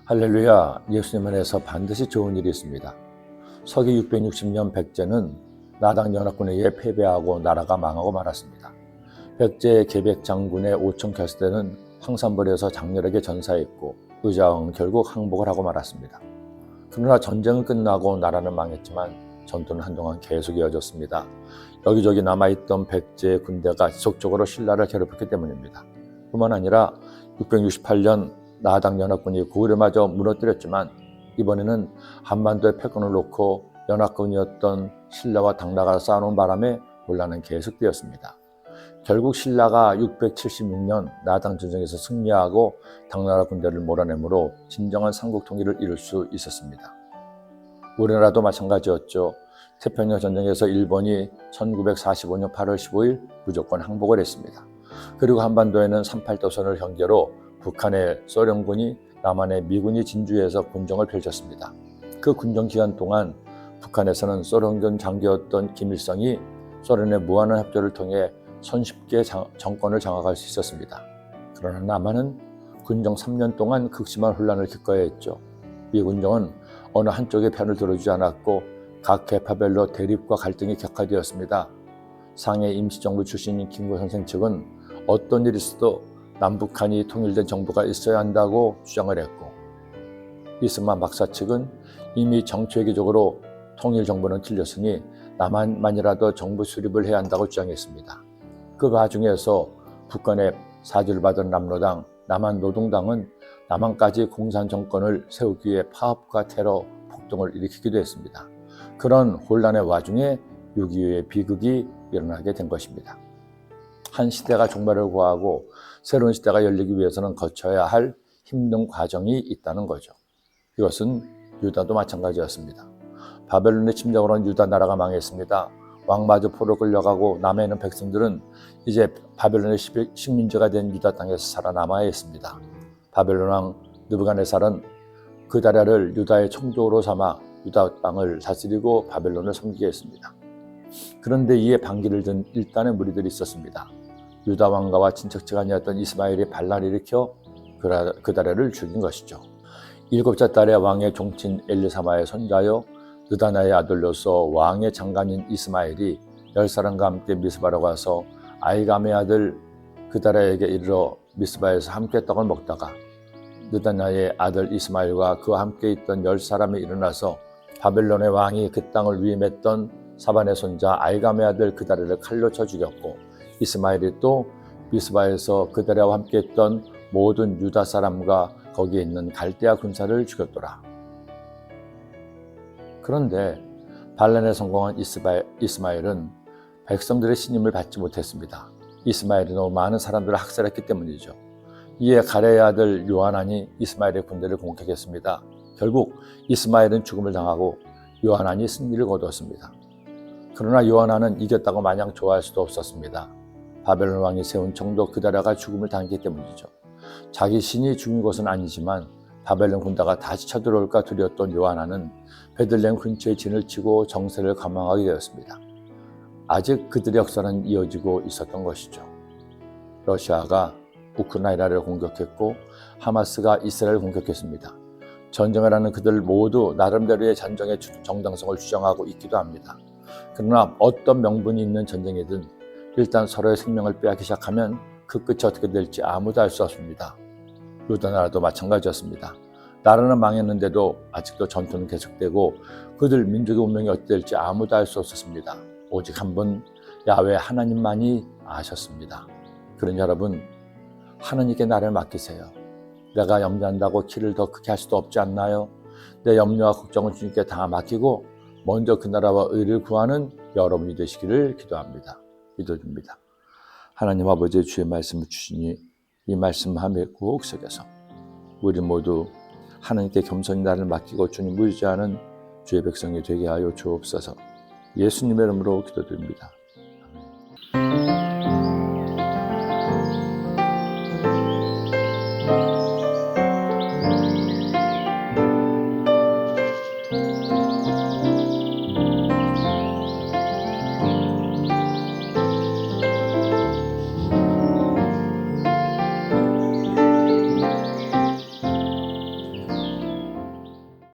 할렐루야, 예수님 안에서 반드시 좋은 일이 있습니다. 서기 660년 백제는 나당 연합군에 의해 패배하고 나라가 망하고 말았습니다. 백제의 계백 장군의 오청 결대는 황산벌에서 장렬하게 전사했고 의자왕은 결국 항복을 하고 말았습니다. 그러나 전쟁은 끝나고 나라는 망했지만 전투는 한동안 계속 이어졌습니다. 여기저기 남아있던 백제의 군대가 지속적으로 신라를 괴롭혔기 때문입니다. 뿐만 아니라 668년 나당 연합군이 고구려마저 무너뜨렸지만 이번에는 한반도에 패권을 놓고 연합군이었던 신라와 당나라가 싸우는 바람에 혼란은 계속되었습니다. 결국 신라가 676년 나당 전쟁에서 승리하고 당나라 군대를 몰아내므로 진정한 삼국 통일을 이룰 수 있었습니다. 우리나라도 마찬가지였죠. 태평양 전쟁에서 일본이 1945년 8월 15일 무조건 항복을 했습니다. 그리고 한반도에는 38도선을 경계로 북한의 소련군이 남한의 미군이 진주해서 군정을 펼쳤습니다. 그 군정 기간 동안 북한에서는 소련군 장교였던 김일성이 소련의 무한한 협조를 통해 손쉽게 정권을 장악할 수 있었습니다. 그러나 남한은 군정 3년 동안 극심한 혼란을 겪어야 했죠. 미군정은 어느 한쪽의 편을 들어주지 않았고 각 계파별로 대립과 갈등이 격화되었습니다. 상해 임시정부 출신인 김구 선생 측은 어떤 일이 있어도 남북한이 통일된 정부가 있어야 한다고 주장을 했고 이승만 박사 측은 이미 정치외교적으로 통일 정부는 틀렸으니 남한만이라도 정부 수립을 해야 한다고 주장했습니다. 그 와중에서 북한의 사주를 받은 남로당, 남한노동당은 남한까지 공산 정권을 세우기 위해 파업과 테러, 폭동을 일으키기도 했습니다. 그런 혼란의 와중에 6.25의 비극이 일어나게 된 것입니다. 한 시대가 종말을 구하고 새로운 시대가 열리기 위해서는 거쳐야 할 힘든 과정이 있다는 거죠. 이것은 유다도 마찬가지였습니다. 바벨론의 침략으로 는 유다 나라가 망했습니다. 왕마저 포로 끌려가고 남해 있는 백성들은 이제 바벨론의 식민지가 된 유다 땅에서 살아남아야 했습니다. 바벨론 왕 느부갓네살은 그다랴를 유다의 총독으로 삼아 유다 땅을 다스리고 바벨론을 섬기게 했습니다. 그런데 이에 반기를 든 일단의 무리들이 있었습니다. 유다 왕가와 친척지간이었던 이스마엘이 반란을 일으켜 그다랴를 죽인 것이죠. 7째 달에 왕의 종친 엘리사마의 손자요 느다나의 아들로서 왕의 장관인 이스마엘이 10사람과 함께 미스바로 가서 아이감의 아들 그다랴에게 이르러 미스바에서 함께 떡을 먹다가 느다나의 아들 이스마엘과 그와 함께 있던 10사람이 일어나서 바벨론의 왕이 그 땅을 위임했던 사반의 손자 아이감의 아들 그다랴를 칼로 쳐 죽였고 이스마엘이 또 미스바에서 그다랴와 함께 있던 모든 유다 사람과 거기에 있는 갈대아 군사를 죽였더라. 그런데 반란에 성공한 이스마엘은 백성들의 신임을 받지 못했습니다. 이스마엘이 너무 많은 사람들을 학살했기 때문이죠. 이에 가레의 아들 요하난이 이스마엘의 군대를 공격했습니다. 결국 이스마엘은 죽음을 당하고 요하난이 승리를 거두었습니다. 그러나 요하난은 이겼다고 마냥 좋아할 수도 없었습니다. 바벨론 왕이 세운 총독 그다랴가 죽음을 당했기 때문이죠. 자기 신이 죽은 것은 아니지만 바벨론 군대가 다시 쳐들어올까 두려웠던 요하난은 베들레헴 근처에 진을 치고 정세를 감망하게 되었습니다. 아직 그들의 역사는 이어지고 있었던 것이죠. 러시아가 우크라이나를 공격했고 하마스가 이스라엘을 공격했습니다. 전쟁을 하는 그들 모두 나름대로의 전쟁의 정당성을 주장하고 있기도 합니다. 그러나 어떤 명분이 있는 전쟁이든 일단 서로의 생명을 빼앗기 시작하면 그 끝이 어떻게 될지 아무도 알 수 없습니다. 유다 나라도 마찬가지였습니다. 나라는 망했는데도 아직도 전투는 계속되고 그들 민족의 운명이 어떻게 될지 아무도 알 수 없었습니다. 오직 한 분 야훼 하나님만이 아셨습니다. 그러니 여러분, 하나님께 나를 맡기세요. 내가 염려한다고 키를 더 크게 할 수도 없지 않나요? 내 염려와 걱정을 주님께 다 맡기고 먼저 그 나라와 의를 구하는 여러분이 되시기를 기도합니다. 믿어줍니다. 하나님 아버지의 주의 말씀을 주시니 이 말씀 함에 꼭 새겨서 우리 모두 하나님께 겸손히 나를 맡기고 주님을 의지하는 주의 백성이 되게 하여 주옵소서. 예수님의 이름으로 기도드립니다.